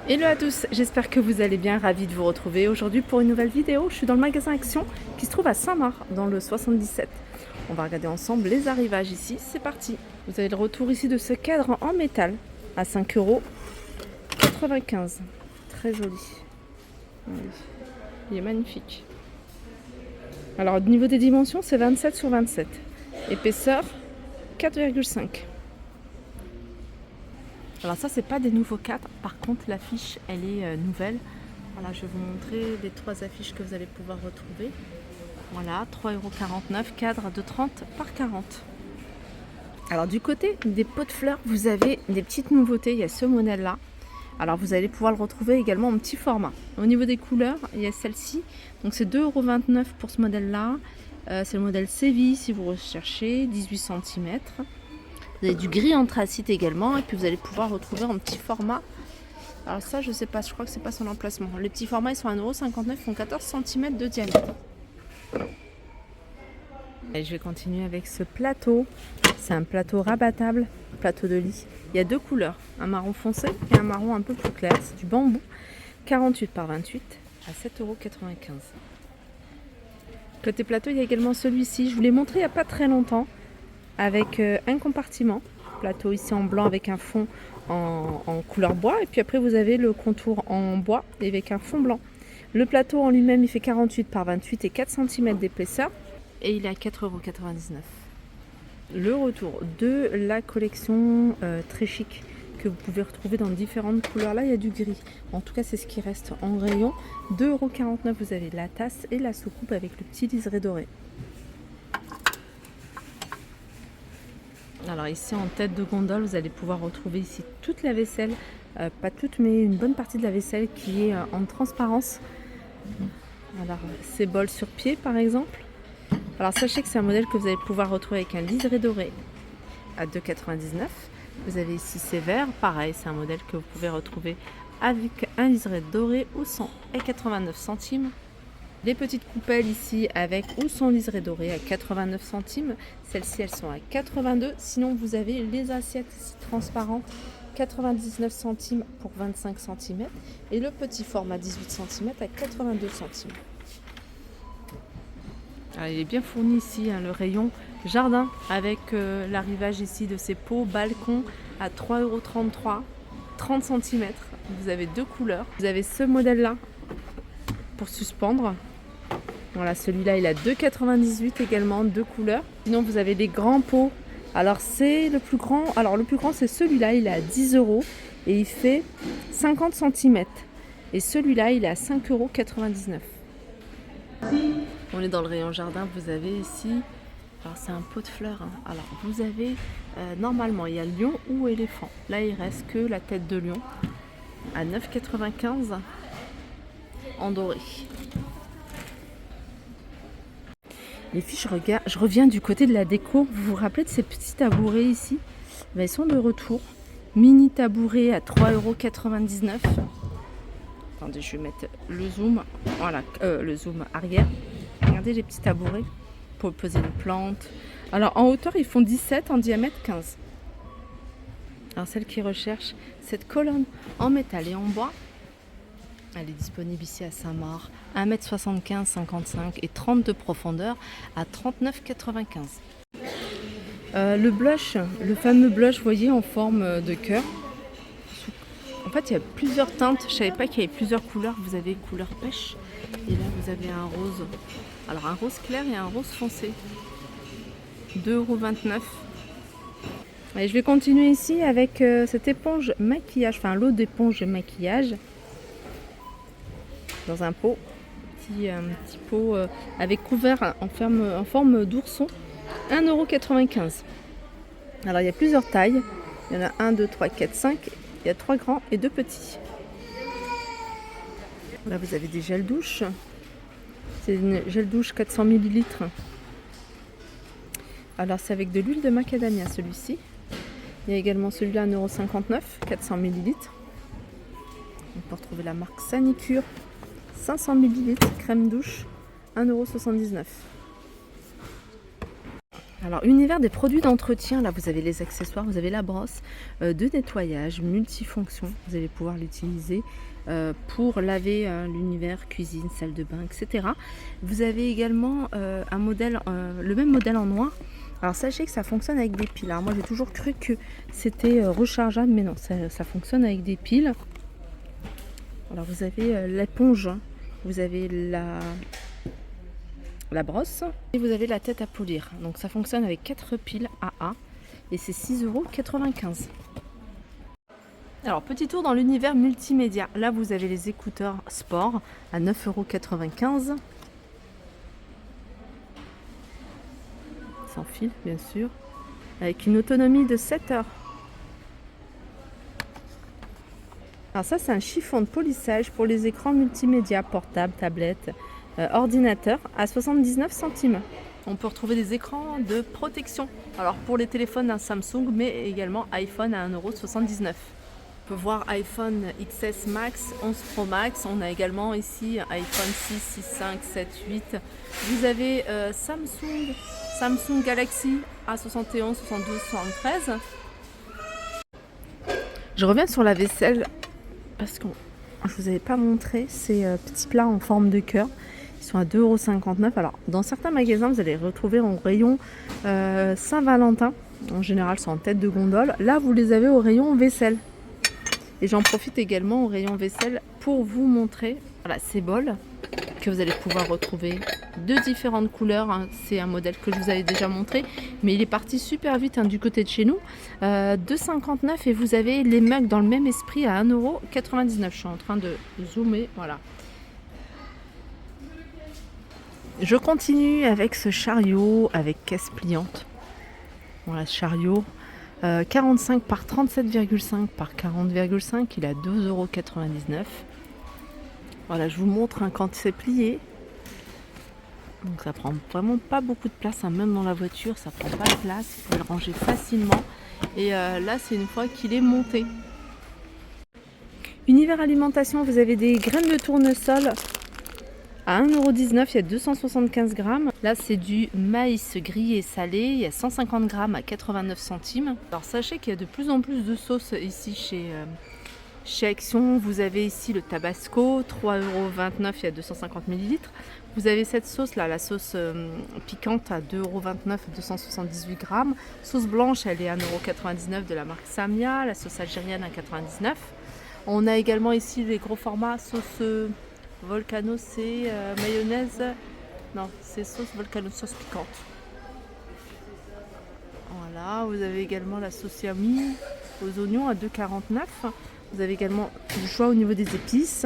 Hello à tous, j'espère que vous allez bien, ravi de vous retrouver aujourd'hui pour une nouvelle vidéo. Je suis dans le magasin Action qui se trouve à Saint-Marc dans le 77. On va regarder ensemble les arrivages ici, c'est parti. Vous avez le retour ici de ce cadre en métal à 5,95 €. Très joli. Il est magnifique. Alors au niveau des dimensions, c'est 27 sur 27. Épaisseur 4,5. Alors ça, c'est pas des nouveaux cadres. Par contre, l'affiche, elle est nouvelle. Voilà, je vais vous montrer les trois affiches que vous allez pouvoir retrouver. Voilà, 3,49 €, cadre de 30 par 40. Alors du côté des pots de fleurs, vous avez des petites nouveautés. Il y a ce modèle-là. Alors vous allez pouvoir le retrouver également en petit format. Au niveau des couleurs, il y a celle-ci. Donc c'est 2,29 € pour ce modèle-là. C'est le modèle Séville si vous recherchez, 18 cm. Vous avez du gris anthracite également, et puis vous allez pouvoir retrouver en petit format. Alors ça, je sais pas, je crois que c'est pas son emplacement. Les petits formats, ils sont à 1,59 €, font 14 cm de diamètre. Et je vais continuer avec ce plateau. C'est un plateau rabattable, plateau de lit. Il y a deux couleurs, un marron foncé et un marron un peu plus clair. C'est du bambou, 48 par 28 à 7,95 €. Côté plateau, il y a également celui-ci. Je vous l'ai montré il n'y a pas très longtemps, avec un compartiment. Plateau ici en blanc avec un fond en couleur bois. Et puis après, vous avez le contour en bois avec un fond blanc. Le plateau en lui-même, il fait 48 par 28 et 4 cm d'épaisseur. Et il est à 4,99 €. Le retour de la collection très chic que vous pouvez retrouver dans différentes couleurs. Là, il y a du gris. En tout cas, c'est ce qui reste en rayon. 2,49 €, vous avez la tasse et la soucoupe avec le petit liseré doré. Alors ici, en tête de gondole, vous allez pouvoir retrouver ici toute la vaisselle. Pas toute, mais une bonne partie de la vaisselle qui est en transparence. Alors, ces bols sur pied, par exemple. Alors sachez que c'est un modèle que vous allez pouvoir retrouver avec un liseré doré à 2,99 €. Vous avez ici ces verres, pareil, c'est un modèle que vous pouvez retrouver avec un liseré doré ou sans, et 89 centimes. Les petites coupelles ici avec ou sans liseré doré à 89 centimes. Celles-ci, elles sont à 82. Sinon, vous avez les assiettes ici transparentes, 99 centimes pour 25 cm. Et le petit format 18 cm à 82 centimes. Alors, il est bien fourni ici, hein, le rayon jardin, avec l'arrivage ici de ces pots balcon à 3,33 €, 30 cm. Vous avez deux couleurs. Vous avez ce modèle-là pour suspendre. Voilà, celui-là, il a 2,98 € également, deux couleurs. Sinon, vous avez des grands pots. Alors, c'est le plus grand. Alors, le plus grand, c'est celui-là, il est à 10 € et il fait 50 cm. Et celui-là, il est à 5,99 €. On est dans le rayon jardin, vous avez ici, alors c'est un pot de fleurs, hein. Alors vous avez, normalement il y a lion ou éléphant. Là il reste que la tête de lion à 9,95 € en doré. Les filles, je reviens du côté de la déco. Vous vous rappelez de ces petits tabourets ici? Ben, ils sont de retour. Mini tabouret à 3,99 €. Attendez, je vais mettre le zoom. Voilà, le zoom arrière. Regardez les petits tabourets pour poser une plante. Alors en hauteur, ils font 17, en diamètre 15. Alors celle qui recherche cette colonne en métal et en bois, elle est disponible ici à Saint-Marc, 1,75 m, 55 et 30 de profondeur à 39,95 €. Le blush, le fameux blush, vous voyez, en forme de cœur. En fait, il y a plusieurs teintes. Je ne savais pas qu'il y avait plusieurs couleurs. Vous avez couleur pêche. Et là, vous avez un rose. Alors, un rose clair et un rose foncé. 2,29 €. Et je vais continuer ici avec cette éponge maquillage. Enfin, l'eau d'éponge maquillage. Dans un pot. Un petit pot avec couvert en forme d'ourson. 1,95 €. Alors, il y a plusieurs tailles. Il y en a 1, 2, 3, 4, 5. Il y a 3 grands et 2 petits. Là, vous avez des gels douche. C'est une gel douche 400 ml. Alors, c'est avec de l'huile de macadamia, celui-ci. Il y a également celui-là à 1,59 €, 400 ml. On peut retrouver la marque Sanicure, 500 ml, crème douche, 1,79 €. Alors, univers des produits d'entretien, là vous avez les accessoires, vous avez la brosse de nettoyage multifonction. Vous allez pouvoir l'utiliser pour laver l'univers cuisine, salle de bain, etc. Vous avez également un modèle, le même modèle en noir. Alors sachez que ça fonctionne avec des piles. Alors moi j'ai toujours cru que c'était rechargeable, mais non, ça fonctionne avec des piles. Alors vous avez l'éponge, vous avez la brosse et vous avez la tête à polir. Donc ça fonctionne avec 4 piles AA et c'est 6,95 €. Alors petit tour dans l'univers multimédia. Là vous avez les écouteurs sport à 9,95 €. Sans fil bien sûr. Avec une autonomie de 7 heures. Alors ça c'est un chiffon de polissage pour les écrans multimédia, portables, tablettes, ordinateur à 79 centimes. On peut retrouver des écrans de protection. Alors pour les téléphones un Samsung mais également iPhone à 1,79 €. On peut voir iPhone XS Max, 11 Pro Max. On a également ici iPhone 6, 6, 5, 7, 8. Vous avez Samsung Galaxy A71, 72, 73. Je reviens sur la vaisselle parce que je vous avais pas montré ces petits plats en forme de cœur. Ils sont à 2,59 €. Alors dans certains magasins vous allez les retrouver en rayon Saint-Valentin. En général c'est en tête de gondole. Là vous les avez au rayon vaisselle. Et j'en profite également au rayon vaisselle pour vous montrer voilà, ces bols que vous allez pouvoir retrouver de différentes couleurs. Hein. C'est un modèle que je vous avais déjà montré, mais il est parti super vite du côté de chez nous. 2,59 € et vous avez les mugs dans le même esprit à 1,99 €. Je suis en train de zoomer, voilà. Je continue avec ce chariot avec caisse pliante. Voilà, ce chariot. 45 par 37,5 par 40,5, il est à 2,99 €. Voilà, je vous montre quand c'est plié. Donc ça prend vraiment pas beaucoup de place, hein. Même dans la voiture, ça prend pas de place. Vous pouvez le ranger facilement. Et là, c'est une fois qu'il est monté. Univers alimentation, vous avez des graines de tournesol à 1,19 €, il y a 275 grammes. Là, c'est du maïs grillé salé. Il y a 150 grammes à 89 centimes. Alors, sachez qu'il y a de plus en plus de sauces ici chez Action. Vous avez ici le Tabasco, 3,29 €, il y a 250 ml. Vous avez cette sauce-là, la sauce piquante à 2,29 €, 278 grammes. Sauce blanche, elle est à 1,99 € de la marque Samia. La sauce algérienne à 99 €. On a également ici les gros formats sauce... Volcano, c'est mayonnaise. Non, c'est sauce Volcano, sauce piquante. Voilà, vous avez également la sauce yami aux oignons à 2,49 €. Vous avez également du choix au niveau des épices.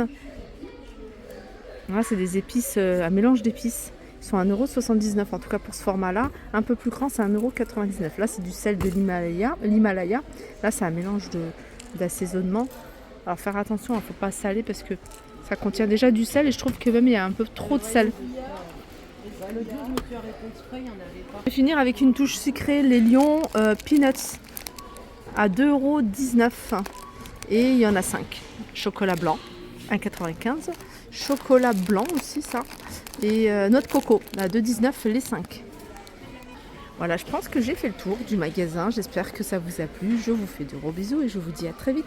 Là, c'est des épices, un mélange d'épices. Ils sont à 1,79 € en tout cas pour ce format-là. Un peu plus grand, c'est 1,99 €. Là, c'est du sel de l'Himalaya. Là, c'est un mélange d'assaisonnement. Alors, faire attention, il ne faut pas saler parce que ça contient déjà du sel et je trouve que même il y a un peu trop de sel. Je vais finir avec une touche sucrée, les Lions Peanuts à 2,19 € et il y en a 5. Chocolat blanc 1,95 €, chocolat blanc aussi ça et noix de coco à 2,19 € les 5. Voilà, je pense que j'ai fait le tour du magasin. J'espère que ça vous a plu. Je vous fais de gros bisous et je vous dis à très vite.